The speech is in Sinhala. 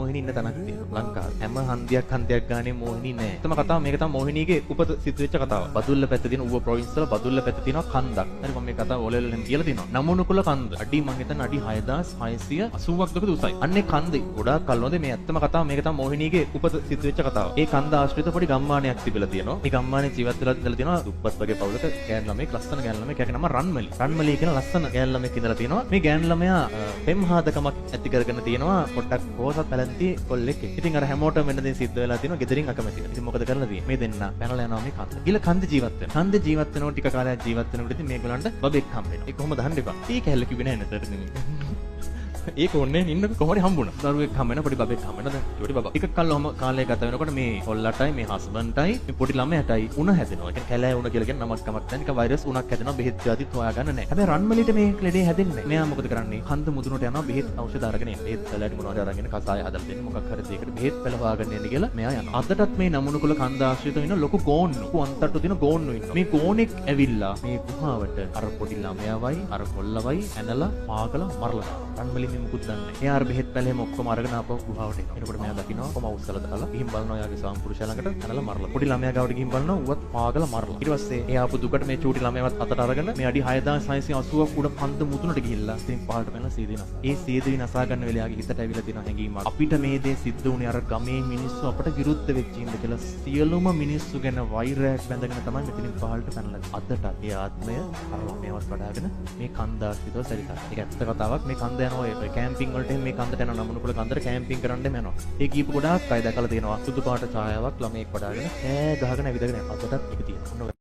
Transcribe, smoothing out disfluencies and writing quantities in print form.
මෝහිනී ඉන්න තැනක් තියෙනවා ලංකාවේ. හැම හන්දියක් ගානේ මෝහිනී නැහැ. තම කතාව මේක තමයි මෝහිනීගේ උපත සිද්ධ වෙච්ච කතාව. බදුල්ල පැත්තේ තියෙන ඌව ප්‍රොවින්ස් වල බදුල්ල පැත්තේ තියෙනවා කන්දක්. හරි මම මේ කතාව ඔලෙල්ලෙන් කියලා තියෙනවා. නමුනුකුල කන්ද. අඩි මං හිතන්නේ අඩි 6680ක් දුරද උසයි. අන්නේ කන්දේ ගොඩාක් කල් නොදේ මේ ඇත්තම කතාව මේක තමයි මෝහිනීගේ උපත සිද්ධ වෙච්ච කතාව. ඒ කන්ද ආශ්‍රිත පොඩි ගම්මානයක් තිබිලා තියෙනවා. මේ ගම්මානේ ජීවත් වෙලා ඉඳලා තියෙනවා දුප්පත් වගේ පවුලක ගෑන් ළමෙක් ලස්සන ගෑන් ළමෙක් යකේ නම රන්මලි. රන්මලි කියන ලස්සන ගෑන් ළමෙක් ඉඳලා තියෙනවා. මේ ගෑන් ළමයා පෙම්හාදකමක් ඇති කරගෙන තියෙනවා. පොඩ්ඩක් පොහසත් පැලැන්ති කොල්ලෙක්. ඉතින් අර හැමෝටම වෙන දේ සිද්ධ වෙලා තියෙනවා. ගෙදරින් අකමැතිව. ඉතින් මොකද කරලා තියෙන්නේ? මේ දෙන්න පැනලා යනවා මේ කන්ද. ගිල කන්ද ජීවත් වෙනවා. කන්ද ජීවත් වෙනකොට ටික කාලයක් ජීවත් වෙනකොට ඉතින් මේගොල්ලන්ට බබෙක් හම්බ වෙනවා. ඒක කොහොමද හම්බ වෙන්නේ? ඊ කැල්ල කිව්වේ නැහැ නේද? ඒක ඕනේ ඉන්න කොහොමද හම්බුණා. දරුවෙක් හම්බ වෙනවා පොඩි බබෙක් හම්බ වෙනවා. දැන් චොටි බබා. ටිකක් කල්ලාම කාලය ගත වෙනකොට මේ කොල්ලටයි මේ හස්බන්ඩ්ටයි මේ පොඩි ළමයාටයි උණ හැදෙනවා. ඒ කියන්නේ කැලෑ උණ කියලා කියන නමක් කමක් නැහැ. නිකන් වෛරස් උණක් හැදෙනවා. බෙහෙත් ජාතිත් හොයාගන්න නැහැ. හැබැයි රන්මලිට මේ ලෙඩේ හැදෙන්නේ නැහැ. මෙයා මොකද කරන්නේ? කන්ද මුදුනට යනවා බෙහෙත් ఔෂධ අරගෙන එන්න. බෙහෙත් පැලට මොනවද අරගෙන කසාය හදලා දෙන්න මොකක් හරි දෙයකට බෙහෙත් පැල හොයාගන්න එන්න කියලා මෙයා යනවා. අදටත් මේ නමුනුකුල කන්ද ආශ්‍රිතව ඉන්න ලොකු ගෝන්නු. අන්තට්ටු දින ගෝන්නු ඉන්නවා. මේ ගෝනෙක් ඇවිල්ලා මේ ගුහාවට අර පොඩි ළමයාවයි අර කොල්ලවයි ඇනලා පාගලා මරලා දානවා. රන්මලි මේ මුකුත් දන්නේ නැහැ. එයා අර බෙහෙත් පැලෙම ඔක්කොම අරගෙන ආපහු ගුහාවට එනවා. එනකොට මෙයා දකිනවා කොම අවුස්සලා දාලා ගිහින් බලනවා යාගේ සාම්පුරුෂයා ළඟට ඇනලා මරලා. පොඩි ළමයා ගාවට ගිහින් බලනවා ඌවත් පාගලා මරලා. ඊට පස්සේ එයා ආපු දුකට මේ චූටි ළමයාවත් අතට අරගෙන මේ අඩි 6680ක් උඩ කන්ද මුදුනට ගිහිල්ලා ඉතින් පහළට පැනලා සීදී නසා. ඒ සීදී නසා ගන්න වෙලාවේ යාගේ හිතට ඇවිල්ලා තියෙන හැඟීමක්. අපිට මේ දේ සිද්ධ වුණේ අර ගමේ මිනිස්සු අපට විරුද්ධ වෙච්ච ඉන්න කියලා සියලුම මිනිස්සු ගැන වෛරයක් බැඳගෙන තමයි මෙතනින් පහළට පැනලා. අදට ඒ ආත්මය අර ළමයාවත් වඩාගෙන මේ කන්ද ආශ්‍රිතව සැරිසත්. ඒක ඇත්ත කතාවක්. මේ කන්ද යනවා ඒ කැම්පින් වලට මේ කන්දට යනවා නමුනුකුල කන්දට කැම්පින් කරන්න යනවා. ඒ කීප ගොඩාක් අය දැකලා තියෙනවා. සුදු පාට ඡායාවක් ළමෙක් වඩාගෙන ඈ ගහගෙන ඇවිදගෙන යනවා. අදටත් ඒක තියෙනවා.